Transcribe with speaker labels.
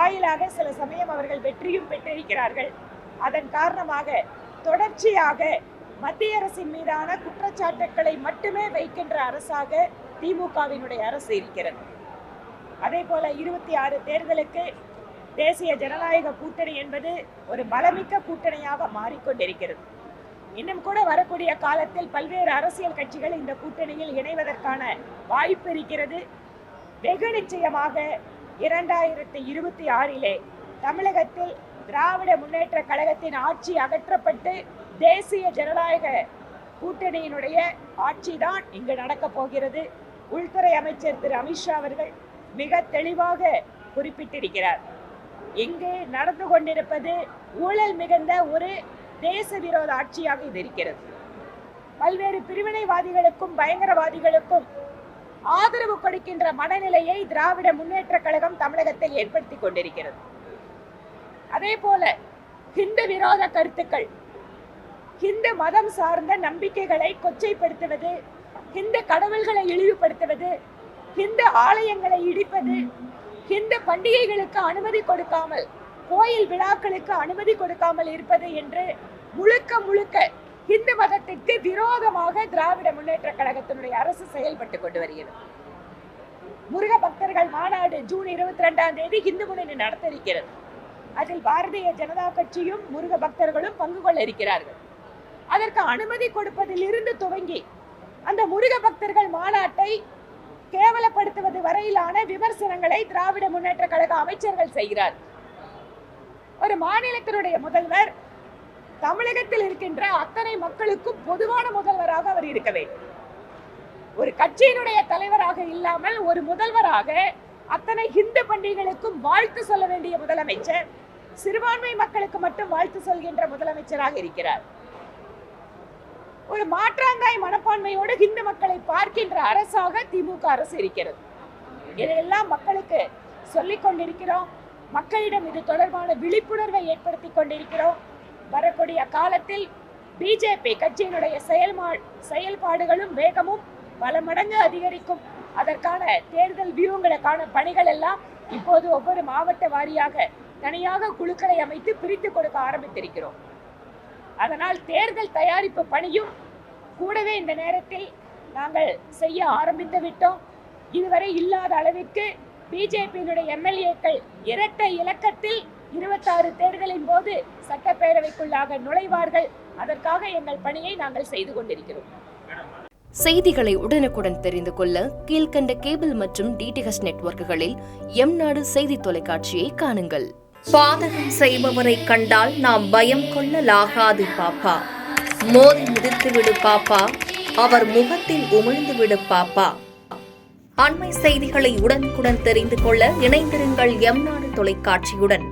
Speaker 1: வாயிலாக சில சமயம் அவர்கள் வெற்றியும் பெற்றிருக்கிறார்கள். அதன் காரணமாக தொடர்ச்சியாக மத்திய அரசின் மீதான குற்றச்சாட்டுக்களை மட்டுமே வைக்கின்ற அரசாக திமுகவினுடைய அரசு இருக்கிறது. அதே போல 26 தேர்தலுக்கு தேசிய ஜனநாயக கூட்டணி என்பது ஒரு பலமிக்க கூட்டணியாக மாறிக்கொண்டிருக்கிறது. இன்னும் கூட வரக்கூடிய காலத்தில் பல்வேறு அரசியல் கட்சிகள் இந்த கூட்டணியில் இணைவதற்கான வாய்ப்பு இருக்கிறது. வெகு நிச்சயமாக 2026 தமிழகத்தில் திராவிட முன்னேற்ற கழகத்தின் ஆட்சி அகற்றப்பட்டு தேசிய ஜனநாயக கூட்டணியினுடைய ஆட்சி தான் இங்கு நடக்கப் போகிறது. உள்துறை அமைச்சர் திரு அமித்ஷா அவர்கள் மிக தெளிவாக குறிப்பிட்டிருக்கிறார். இங்கு நடந்து கொண்டிருப்பது ஊழல் மிகுந்த ஒரு தேச விரோத ஆட்சியாக இது இருக்கிறது. பல்வேறு பிரிவினைவாதிகளுக்கும் பயங்கரவாதிகளுக்கும் ஆதரவு கொடுக்கின்ற மனநிலையை திராவிட முன்னேற்ற கழகம் தமிழகத்தில் ஏற்படுத்தி கொண்டிருக்கிறது. அதே போல ஹிந்து விரோத கருத்துக்கள், ஹிந்து மதம் சார்ந்த நம்பிக்கைகளை கொச்சைப்படுத்துவது, ஹிந்து கடவுள்களை இழிவுபடுத்துவது, ஹிந்து ஆலயங்களை இடிப்பது, ஹிந்து பண்டிகைகளுக்கு அனுமதி கொடுக்காமல், கோயில் விழாக்களுக்கு அனுமதி கொடுக்காமல் இருப்பது என்று முழுக்க முழுக்க இந்து மதத்திற்கு விரோதமாக திராவிட முன்னேற்ற கழகத்தினுடைய அரசு செயல்பட்டு கொண்டு வருகிறது. முருக பக்தர்கள் மாநாடு ஜூன் 22 இந்து முன்னணி நடத்த இருக்கிறது. அதில் பாரதிய ஜனதா கட்சியும் முருக பக்தர்களும் பங்கு கொள்ள இருக்கிறார்கள். அதற்கு அனுமதி கொடுப்பதில் இருந்து துவங்கி அந்த முருக பக்தர்கள் மாநாட்டை கேவலப்படுத்துவது வரையிலான விமர்சனங்களை திராவிட முன்னேற்ற கழக அமைச்சர்கள் செய்கிறார். ஒரு மாநிலத்தினுடைய முதல்வர் தமிழகத்தில் இருக்கின்ற அத்தனை மக்களுக்கும் பொதுவான முதல்வராக அவர் இருக்க வேண்டும். ஒரு கட்சியினுடைய தலைவராக இல்லாமல் ஒரு முதல்வராக அத்தனை இந்து பண்டிகைகளுக்கும் வாழ்த்து சொல்ல வேண்டிய முதலமைச்சர் சிறுபான்மை மக்களுக்கு மட்டும் வாழ்த்து சொல்கின்ற முதலமைச்சராக இருக்கிறார். ஒரு மாற்றாந்தாய் மனப்பான்மையோடு இந்து மக்களை பார்க்கின்ற அரசாக திமுக அரசு இருக்கிறது. இதையெல்லாம் மக்களுக்கு சொல்லிக் கொண்டிருக்கிறோம். மக்களிடம் இது தொடர்பான விழிப்புணர்வை ஏற்படுத்தி கொண்டிருக்கிறோம். வரக்கூடிய காலத்தில் பிஜேபி கட்சியினுடைய செயல்பாடுகளும் வேகமும் பல மடங்கு அதிகரிக்கும். அதற்கான தேர்தல் வியூகங்களுக்கான பணிகள் எல்லாம் இப்போது ஒவ்வொரு மாவட்ட வாரியாக தனியாக குழுக்களை அமைத்து பிரித்து கொடுக்க ஆரம்பித்திருக்கிறோம். அதனால் தேர்தல் தயாரிப்பு பணியும் கூடவே இந்த நேரத்தில் நாங்கள் செய்ய ஆரம்பித்து விட்டோம். இதுவரை இல்லாத அளவிற்கு பிஜேபியினுடைய எம்எல்ஏக்கள் இரட்டை இலக்கத்தில் 26 தேர்தலின் போது சட்டப்பேரவைக்குள்ளாக நுழைவார்கள். அதற்காக எங்கள் பணியை நாங்கள் செய்து கொண்டிருக்கிறோம்.
Speaker 2: செய்திகளை உடனுக்குடன் தெரிந்து கொள்ள கீழ்கண்ட கேபிள் மற்றும் டிடிஎச் நெட்வொர்க்குகளில் எம்நாடு செய்தி தொலைக்காட்சியை காணுங்கள்.
Speaker 3: பாதகம் செய்பவரை கண்டால் நாம் பயம் கொள்ளலாகாது பாப்பா. மோதி மிதித்துவிடு பாப்பா, அவர் முகத்தில் உமிழ்ந்துவிடு பாப்பா. அண்மை செய்திகளை உடனுக்குடன் தெரிந்து கொள்ள இணைந்திருங்கள் எம்நாடு தொலைக்காட்சியுடன்.